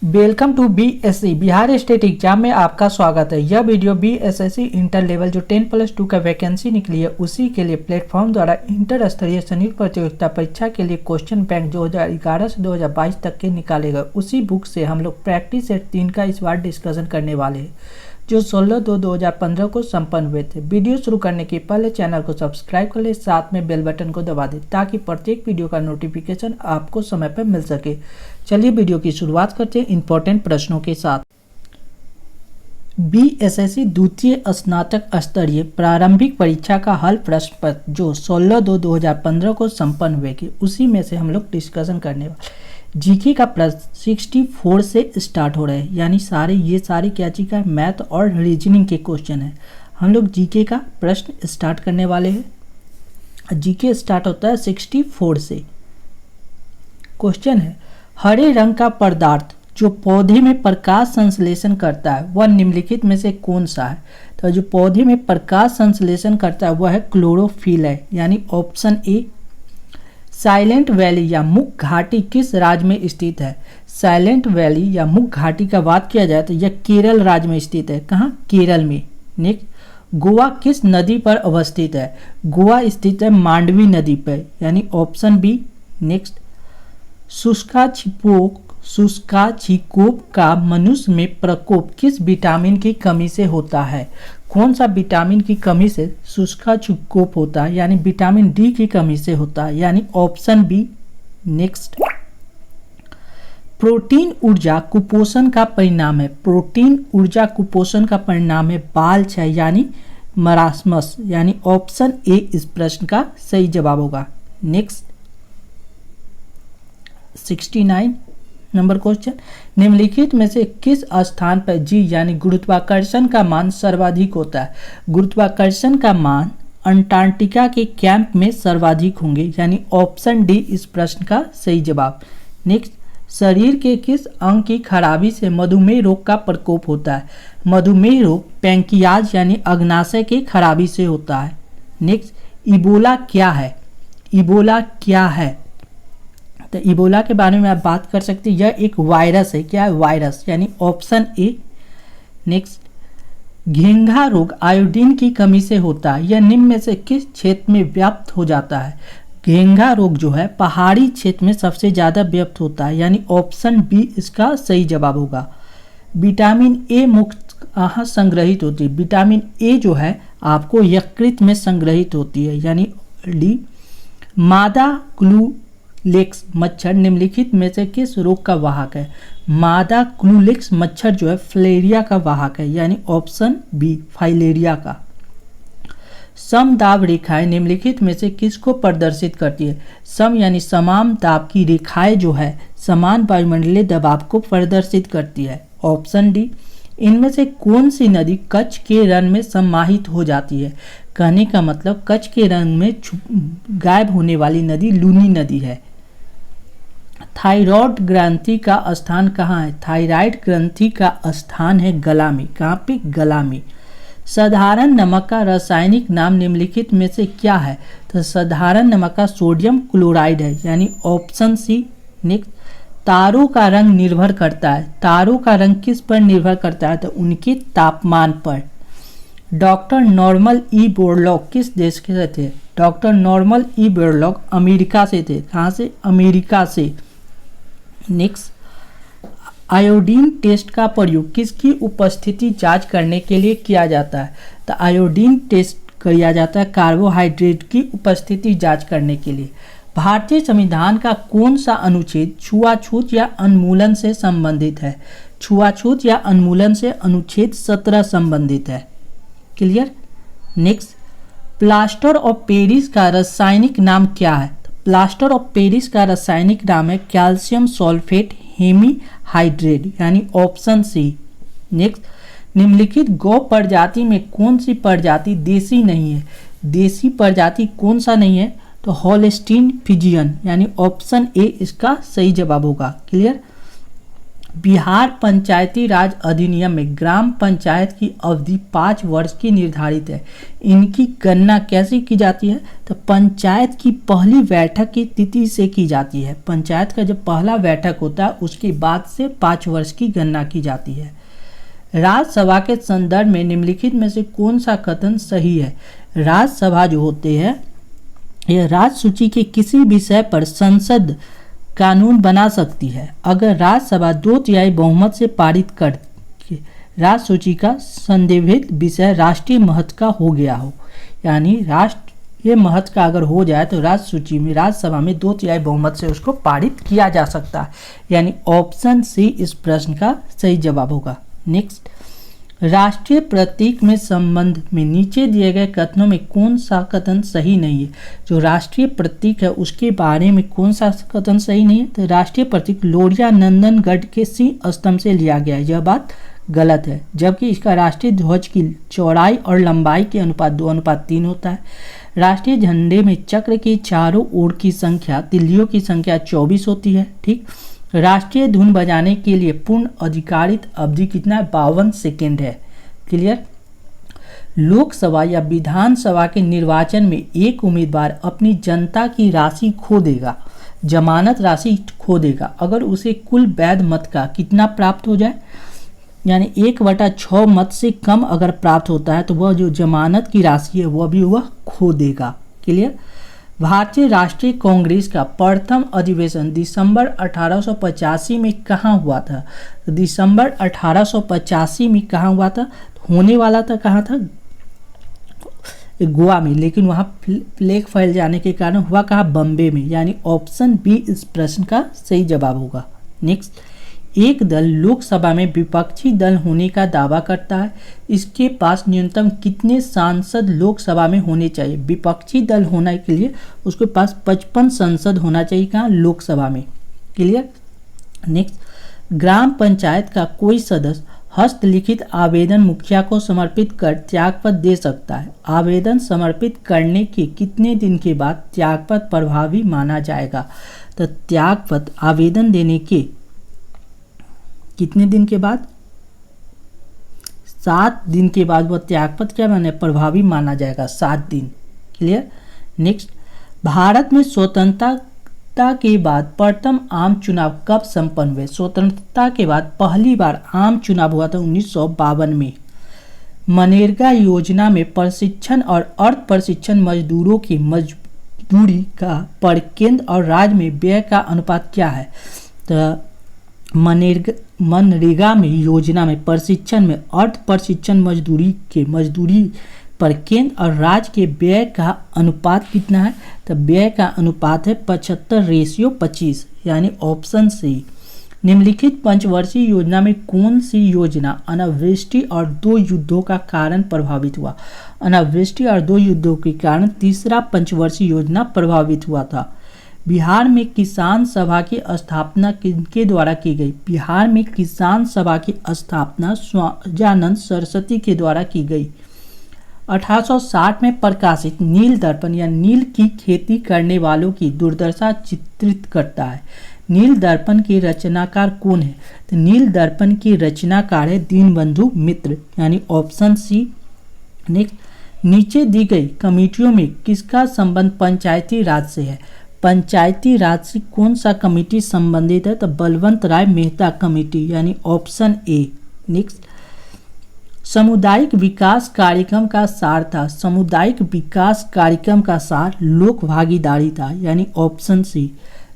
Welcome to BSC Bihar state exam में आपका स्वागत है। यह वीडियो बीएसएससी इंटर लेवल जो 10+2 का वैकेंसी निकली है उसी के लिए प्लेटफॉर्म द्वारा इंटर स्तरीय संयुक्त प्रतियोगिता परीक्षा के लिए क्वेश्चन बैंक 2011 से 2022 तक के निकाले गए उसी बुक से हम लोग प्रैक्टिस सेट 3 का इस बार डिस्कशन करने वाले हैं जो 16/2/2015 को संपन्न हुए थे। वीडियो शुरू करने के पहले चैनल को सब्सक्राइब कर ले, साथ में बेल बटन को दबा दें ताकि प्रत्येक वीडियो का नोटिफिकेशन आपको समय पर मिल सके। चलिए वीडियो की शुरुआत करते हैं इंपॉर्टेंट प्रश्नों के साथ। बीएसएससी द्वितीय स्नातक स्तरीय प्रारंभिक परीक्षा का हल प्रश्न पत्र जो 16/2/2015 को संपन्न हुए कि उसी में से हम लोग डिस्कशन करने वाले। जीके का प्रश्न 64 से स्टार्ट हो रहे हैं, यानी ये सारे क्या चीज का मैथ और रीजनिंग के क्वेश्चन है। हम लोग जीके का प्रश्न स्टार्ट करने वाले हैं। जीके स्टार्ट होता है 64 से। क्वेश्चन है, हरे रंग का पदार्थ जो पौधे में प्रकाश संश्लेषण करता है वह निम्नलिखित में से कौन सा है? तो जो पौधे में प्रकाश संश्लेषण करता है वह है क्लोरोफिल है, यानी ऑप्शन ए। साइलेंट वैली या मुक घाटी किस राज्य में स्थित है? साइलेंट वैली या मुक घाटी का बात किया जाए तो यह केरल राज्य में स्थित है। कहाँ? केरल में। नेक्स्ट, गोवा किस नदी पर अवस्थित है? गोवा स्थित है मांडवी नदी पर, यानी ऑप्शन बी। नेक्स्ट, शुष्काछिकोप का मनुष्य में प्रकोप किस विटामिन की कमी से होता है? कौन सा विटामिन की कमी से शुष्काछिकोप होता है? यानी विटामिन डी की कमी से होता है, यानी ऑप्शन बी। नेक्स्ट, प्रोटीन ऊर्जा कुपोषण का परिणाम है। प्रोटीन ऊर्जा कुपोषण का परिणाम है बाल क्षय यानी मरासमस, यानी ऑप्शन ए इस प्रश्न का सही जवाब होगा। नेक्स्ट, 69 नंबर क्वेश्चन, निम्नलिखित में से किस स्थान पर जी यानी गुरुत्वाकर्षण का मान सर्वाधिक होता है? गुरुत्वाकर्षण का मान अंटार्कटिका के कैंप में सर्वाधिक होंगे, यानी ऑप्शन डी इस प्रश्न का सही जवाब। नेक्स्ट, शरीर के किस अंग की खराबी से मधुमेह रोग का प्रकोप होता है? मधुमेह रोग पैंक्रियाज यानी अग्नाशय के खराबी से होता है। नेक्स्ट, इबोला क्या है? इबोला क्या है? तो इबोला के बारे में आप बात कर सकते हैं, यह एक वायरस है। क्या है? वायरस, यानी ऑप्शन ए। नेक्स्ट, घेंघा रोग आयोडीन की कमी से होता है, यह निम्न में से किस क्षेत्र में व्याप्त हो जाता है? घेंघा रोग जो है पहाड़ी क्षेत्र में सबसे ज़्यादा व्याप्त होता है, यानी ऑप्शन बी इसका सही जवाब होगा। विटामिन ए मुक्त कहाँ संग्रहित होती है? विटामिन ए जो है आपको यकृत में संग्रहित होती है, यानी डी। मादा क्लूलेक्स मच्छर निम्नलिखित में से किस रोग का वाहक है? मादा क्लूलेक्स मच्छर जो है फाइलेरिया का वाहक है, यानी ऑप्शन बी फाइलेरिया का। समदाब रेखाएं निम्नलिखित में से किसको प्रदर्शित करती है? सम यानी समान दाब की रेखाएं जो है समान वायुमंडलीय दबाव को प्रदर्शित करती है, ऑप्शन डी। इनमें से कौन सी नदी कच्छ के रण में समाहित हो जाती है? कहने का मतलब कच्छ के रण में गायब होने वाली नदी लूनी नदी है। थायराइड ग्रंथि का स्थान कहाँ है? थायराइड ग्रंथि का स्थान है गला में। कहाँ पे? गला में। साधारण नमक का रासायनिक नाम निम्नलिखित में से क्या है? तो साधारण नमक का सोडियम क्लोराइड है, यानी ऑप्शन सी। नेक्स्ट, तारों का रंग निर्भर करता है। तारों का रंग किस पर निर्भर करता है? तो उनके तापमान पर। डॉक्टर नॉर्मन ई बोरलॉग किस देश के थे? Doctor Norman E Borlaug America से थे। कहाँ से? अमेरिका से। नेक्स्ट, आयोडीन टेस्ट का प्रयोग किसकी उपस्थिति जांच करने के लिए किया जाता है? तो आयोडीन टेस्ट किया जाता है कार्बोहाइड्रेट की उपस्थिति जांच करने के लिए। भारतीय संविधान का कौन सा अनुच्छेद छुआछूत या उन्मूलन से संबंधित है? छुआछूत या उन्मूलन से अनुच्छेद 17 संबंधित है। Clear? Next, plaster of Paris का रासायनिक नाम क्या है? प्लास्टर ऑफ पेरिस का रासायनिक नाम है कैल्शियम सल्फेट हेमीहाइड्रेट, यानी ऑप्शन सी। नेक्स्ट, निम्नलिखित गौ प्रजाति में कौन सी प्रजाति देसी नहीं है? देसी प्रजाति कौन सा नहीं है? तो होल्स्टीन फ्रीजियन, यानी ऑप्शन ए इसका सही जवाब होगा। क्लियर? बिहार पंचायती राज अधिनियम में ग्राम पंचायत की अवधि 5 वर्ष की निर्धारित है। इनकी गणना कैसे की जाती है? तो पंचायत की पहली बैठक की तिथि से की जाती है। पंचायत का जब पहला बैठक होता है उसके बाद से 5 वर्ष की गणना की जाती है। राज्यसभा के संदर्भ में निम्नलिखित में से कौन सा कथन सही है? राज्यसभा जो होते हैं यह राज्य सूची के किसी विषय पर संसद कानून बना सकती है अगर राज्यसभा 2/3 बहुमत से पारित कर राज्य सूची का संदेहित विषय राष्ट्रीय महत्व का हो गया हो। यानी राष्ट्रीय महत्व का अगर हो जाए तो राज्य सूची में राज्यसभा में 2/3 बहुमत से उसको पारित किया जा सकता है। यानी ऑप्शन सी इस प्रश्न का सही जवाब होगा। नेक्स्ट, राष्ट्रीय प्रतीक में संबंध में नीचे दिए गए कथनों में कौन सा कथन सही नहीं है? जो राष्ट्रीय प्रतीक है उसके बारे में कौन सा कथन सही नहीं है? तो राष्ट्रीय प्रतीक लोरिया नंदनगढ़ के सिंह स्तंभ से लिया गया है, यह बात गलत है। जबकि इसका राष्ट्रीय ध्वज की चौड़ाई और लंबाई के अनुपात 2:3 होता है। राष्ट्रीय झंडे में चक्र के चारों ओर की संख्या, तिल्लियों की संख्या 24 होती है। ठीक, राष्ट्रीय धुन बजाने के लिए पूर्ण अधिकारित अवधि कितना है? 52 सेकेंड है। क्लियर? लोकसभा या विधानसभा के निर्वाचन में एक उम्मीदवार अपनी जनता की राशि खो देगा, जमानत राशि खो देगा अगर उसे कुल वैध मत का कितना प्राप्त हो जाए, यानी 1/6 मत से कम अगर प्राप्त होता है तो वह जो जमानत की राशि है वह भी वह खो देगा। क्लियर? भारतीय राष्ट्रीय कांग्रेस का प्रथम अधिवेशन दिसंबर 1885 में कहाँ हुआ था? तो दिसंबर 1885 में कहाँ हुआ था? होने वाला था कहाँ था? गोवा में, लेकिन वहाँ प्लेग फैल जाने के कारण हुआ कहाँ? बम्बे में। यानी ऑप्शन बी इस प्रश्न का सही जवाब होगा। नेक्स्ट, एक दल लोकसभा में विपक्षी दल होने का दावा करता है, इसके पास न्यूनतम कितने सांसद लोकसभा में होने चाहिए? विपक्षी दल होने के लिए उसके पास 55 सांसद होना चाहिए कहाँ? लोकसभा में। क्लियर? नेक्स्ट, ग्राम पंचायत का कोई सदस्य हस्तलिखित आवेदन मुखिया को समर्पित कर त्यागपत्र दे सकता है। आवेदन समर्पित करने के कितने दिन के बाद त्यागपत्र प्रभावी माना जाएगा? तो त्यागपत्र आवेदन देने के कितने दिन के बाद? 7 दिन के बाद वह त्यागपत्र क्या माने? प्रभावी माना जाएगा, 7 दिन। क्लियर? नेक्स्ट, भारत में स्वतंत्रता के बाद प्रथम आम चुनाव कब संपन्न हुए? स्वतंत्रता के बाद पहली बार आम चुनाव हुआ था 1952 में। मनरेगा योजना में प्रशिक्षण और अर्ध प्रशिक्षण मजदूरों की मजदूरी का पर केंद्र और राज्य में व्यय का अनुपात क्या है? तो मनरेगा में योजना में प्रशिक्षण में अर्ध प्रशिक्षण मजदूरी पर केंद्र और राज्य के व्यय का अनुपात कितना है? तो व्यय का अनुपात है 75:25। यानी ऑप्शन सी। निम्नलिखित पंचवर्षीय योजना में कौन सी योजना अनावृष्टि और 2 युद्धों का कारण प्रभावित हुआ? अनावृष्टि और 2 युद्धों के कारण तीसरा पंचवर्षीय योजना प्रभावित हुआ था। बिहार में किसान सभा की स्थापना किनके द्वारा की गई? बिहार में किसान सभा की स्थापना स्वाजानंद सरस्वती के द्वारा की गई। 1860 में प्रकाशित नील दर्पण या नील की खेती करने वालों की दुर्दशा चित्रित करता है। नील दर्पण के रचनाकार कौन है? तो नील दर्पण के रचनाकार है दीनबंधु मित्र। यानी ऑप्शन सी। नेक्स्ट, नीचे दी गई कमेटियों में किसका संबंध पंचायती राज से है? पंचायती राज से कौन सा कमेटी संबंधित है? तो बलवंत राय मेहता कमेटी। यानी ऑप्शन ए। नेक्स्ट, सामुदायिक विकास कार्यक्रम का सार था। सामुदायिक विकास कार्यक्रम का सार लोक भागीदारी था। यानी ऑप्शन सी।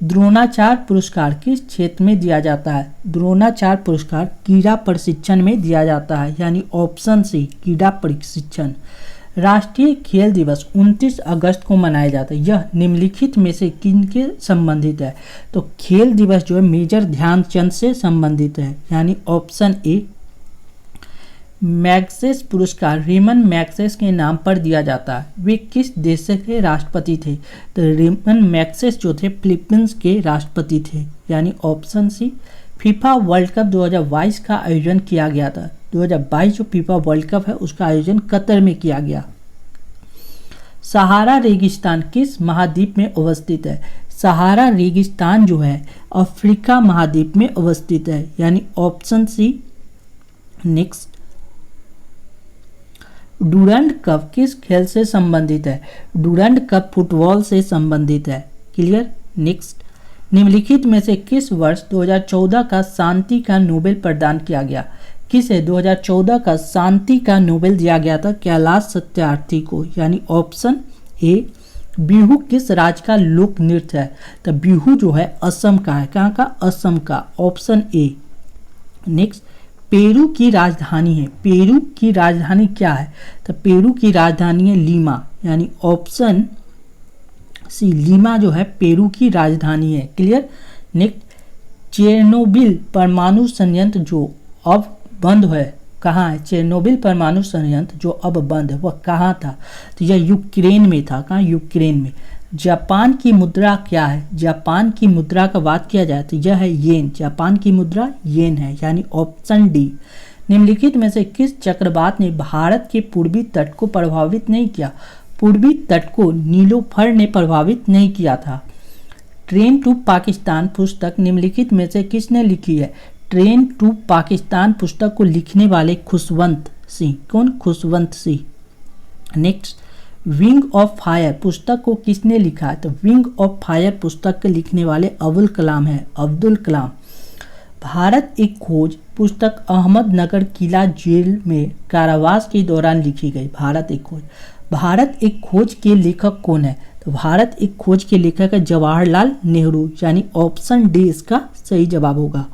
द्रोणाचार्य पुरस्कार किस क्षेत्र में दिया जाता है? द्रोणाचार्य पुरस्कार क्रीड़ा प्रशिक्षण में दिया जाता है। यानी ऑप्शन सी, क्रीड़ा प्रशिक्षण। राष्ट्रीय खेल दिवस 29 अगस्त को मनाया जाता है, यह निम्नलिखित में से किनके संबंधित है? तो खेल दिवस जो है मेजर ध्यानचंद से संबंधित है। यानी ऑप्शन ए। मैग्सेस पुरस्कार रेमन मैग्सेस के नाम पर दिया जाता है। वे किस देश के राष्ट्रपति थे? तो रेमन मैग्सेस जो थे फिलीपींस के राष्ट्रपति थे। यानी option C. FIFA world cup 2022 का आयोजन किया गया था। 2022 जो फीफा वर्ल्ड कप है उसका आयोजन कतर में किया गया। सहारा रेगिस्तान किस महाद्वीप में अवस्थित है? सहारा रेगिस्तान जो है अफ्रीका महाद्वीप में अवस्थित है, यानी option C. Next, Durand cup किस खेल से संबंधित है? डूरंड कप फुटबॉल से संबंधित है। क्लियर। नेक्स्ट, निम्नलिखित में से किस वर्ष 2014 का शांति का नोबेल प्रदान किया गया? किसे 2014 का शांति का नोबेल दिया गया था? कैलाश सत्यार्थी को, यानी ऑप्शन ए। बिहू किस राज्य का लोक नृत्य है? तो बिहू जो है असम का है। कहाँ का? असम का, ऑप्शन ए। नेक्स्ट, पेरू की राजधानी है, पेरू की राजधानी क्या है? तो पेरू की राजधानी है लीमा, यानी ऑप्शन सी। लीमा जो है पेरू की राजधानी है। क्लियर। नेक्स्ट, चेरनोबिल परमाणु संयंत्र जो अब बंद है कहाँ है? चेरनोबिल परमाणु संयंत्र जो अब बंद है वह कहाँ था? तो यह यूक्रेन में था। कहाँ? यूक्रेन में। जापान की मुद्रा क्या है? जापान की मुद्रा का बात किया जाए तो यह है येन। जापान की मुद्रा येन है, यानी ऑप्शन डी। निम्नलिखित में से किस चक्रवात ने भारत के पूर्वी तट को प्रभावित नहीं किया? पूर्वी तट को नीलोफर ने प्रभावित नहीं किया था। ट्रेन टू पाकिस्तान पुस्तक निम्नलिखित में से किसने लिखी है? ट्रेन टू पाकिस्तान पुस्तक को लिखने वाले खुशवंत सिंह। कौन? Khushwant Singh. Next, wing of fire पुस्तक को किसने लिखा है? तो विंग ऑफ फायर पुस्तक के लिखने वाले अबुल कलाम है, अब्दुल कलाम। भारत एक खोज पुस्तक अहमदनगर किला जेल में कारावास के दौरान लिखी गई। भारत एक खोज। भारत एक खोज के लेखक कौन है? तो भारत एक खोज के लेखक है जवाहरलाल नेहरू, यानी ऑप्शन डी इसका सही जवाब होगा।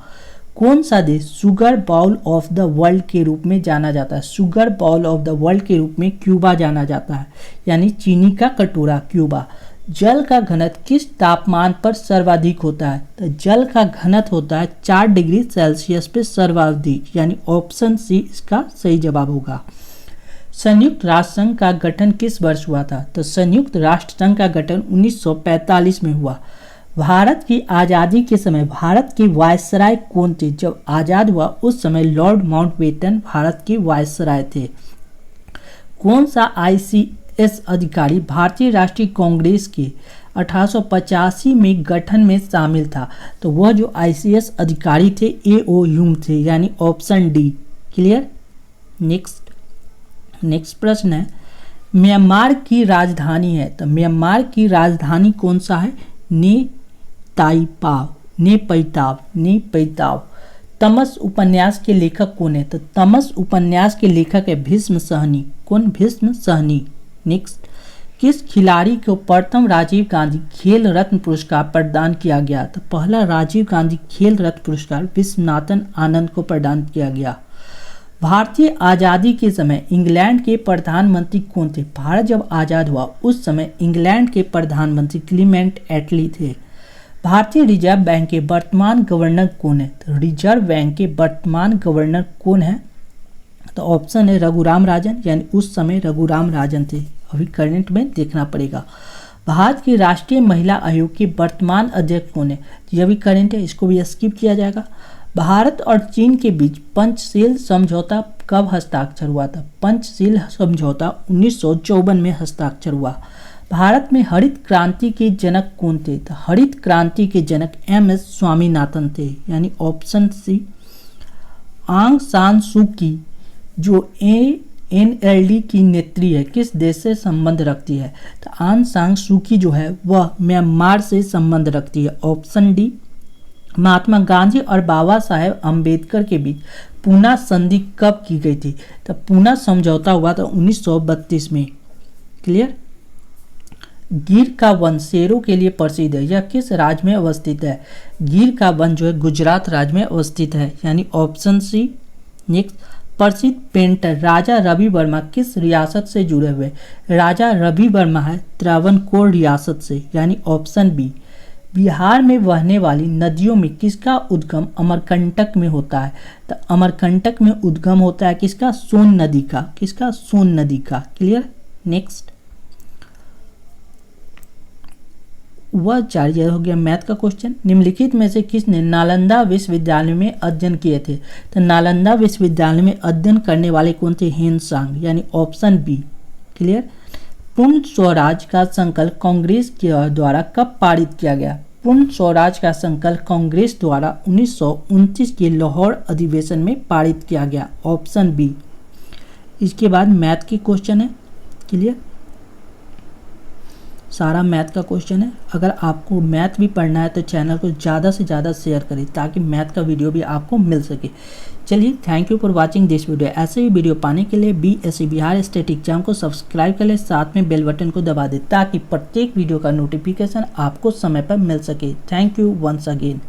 कौन सा देश sugar bowl of the world के रूप में जाना जाता है? Sugar bowl of the world के रूप में क्यूबा जाना जाता है, यानी चीनी का कटोरा क्यूबा। जल का घनत्व किस तापमान पर सर्वाधिक होता है? तो जल का घनत्व होता है 4 डिग्री सेल्सियस पे सर्वाधिक, यानी ऑप्शन सी इसका सही जवाब होगा। संयुक्त राष्ट्र संघ का गठन किस वर्ष हुआ था? तो संयुक्त राष्ट्र संघ का गठन 1945 में हुआ। भारत की आज़ादी के समय भारत के वायसराय कौन थे? जब आज़ाद हुआ उस समय लॉर्ड माउंटबेटन भारत के वायसराय थे। कौन सा ICS अधिकारी भारतीय राष्ट्रीय कांग्रेस के 1885 में गठन में शामिल था? तो वह जो ICS अधिकारी थे A.O. ह्यूम थे, यानी ऑप्शन डी। क्लियर। नेक्स्ट प्रश्न है, म्यांमार की राजधानी है, तो म्यांमार की राजधानी कौन सा है? नेपैताव। तमस उपन्यास के लेखक कौन है? तो तमस उपन्यास के लेखक है भीष्म सहनी। कौन? भीष्म सहनी। नेक्स्ट, किस खिलाड़ी को प्रथम राजीव गांधी खेल रत्न पुरस्कार प्रदान किया गया? तो पहला राजीव गांधी खेल रत्न पुरस्कार विश्वनाथन आनंद को प्रदान किया गया। भारतीय आज़ादी के समय इंग्लैंड के प्रधानमंत्री कौन थे? भारत जब आज़ाद हुआ उस समय इंग्लैंड के प्रधानमंत्री क्लीमेंट एटली थे। भारतीय रिजर्व बैंक के वर्तमान गवर्नर कौन है? तो रिजर्व बैंक के वर्तमान गवर्नर कौन है? तो ऑप्शन है रघुराम राजन, यानी उस समय रघुराम राजन थे। अभी करंट में देखना पड़ेगा। भारत के राष्ट्रीय महिला आयोग के वर्तमान अध्यक्ष कौन है? यह भी करंट है, इसको भी स्किप किया जाएगा। भारत और चीन के बीच पंचशील समझौता कब हस्ताक्षर हुआ था? पंचशील समझौता 1954 में हस्ताक्षर हुआ। भारत में हरित क्रांति के जनक कौन थे? तो हरित क्रांति के जनक MS स्वामीनाथन थे, यानी ऑप्शन सी। आंग सान सू की जो NLD की नेत्री है किस देश से संबंध रखती है? तो आंग सान सू की जो है वह म्यांमार से संबंध रखती है, ऑप्शन डी। महात्मा गांधी और बाबा साहेब अम्बेडकर के बीच पूना संधि कब की गई थी? तो पूना समझौता हुआ था 1932 में। क्लियर। गिर का वन शेरों के लिए प्रसिद्ध है, यह किस राज्य में अवस्थित है? गिर का वन जो है गुजरात राज्य में अवस्थित है, यानी ऑप्शन सी। नेक्स्ट, प्रसिद्ध पेंटर राजा रवि वर्मा किस रियासत से जुड़े हुए? राजा रवि वर्मा है त्रावणकोर रियासत से, यानी ऑप्शन बी। बिहार में बहने वाली नदियों में किसका उद्गम अमरकंटक में होता है? तो अमरकंटक में उद्गम होता है किसका? सोन नदी का। किसका? सोन नदी का। क्लियर। नेक्स्ट, वह जारी हो गया मैथ का क्वेश्चन। निम्नलिखित में से किसने नालंदा विश्वविद्यालय में अध्ययन किए थे? तो नालंदा विश्वविद्यालय में अध्ययन करने वाले कौन थे? हेनसांग, यानी ऑप्शन बी। क्लियर। पूर्ण स्वराज का संकल्प कांग्रेस के द्वारा कब पारित किया गया? पूर्ण स्वराज का संकल्प कांग्रेस द्वारा 1929 के लाहौर अधिवेशन में पारित किया गया। Option B. इसके बाद मैथ के क्वेश्चन है। क्लियर, सारा मैथ का क्वेश्चन है। अगर आपको मैथ भी पढ़ना है तो चैनल को ज़्यादा से ज़्यादा शेयर करें ताकि मैथ का वीडियो भी आपको मिल सके। चलिए, thank you for watching this video. ऐसे ही वीडियो पाने के लिए BSc बिहार स्टेट एग्जाम को सब्सक्राइब कर लें, साथ में बेल बटन को दबा दें ताकि प्रत्येक वीडियो का नोटिफिकेशन आपको समय पर मिल सके। Thank you once again.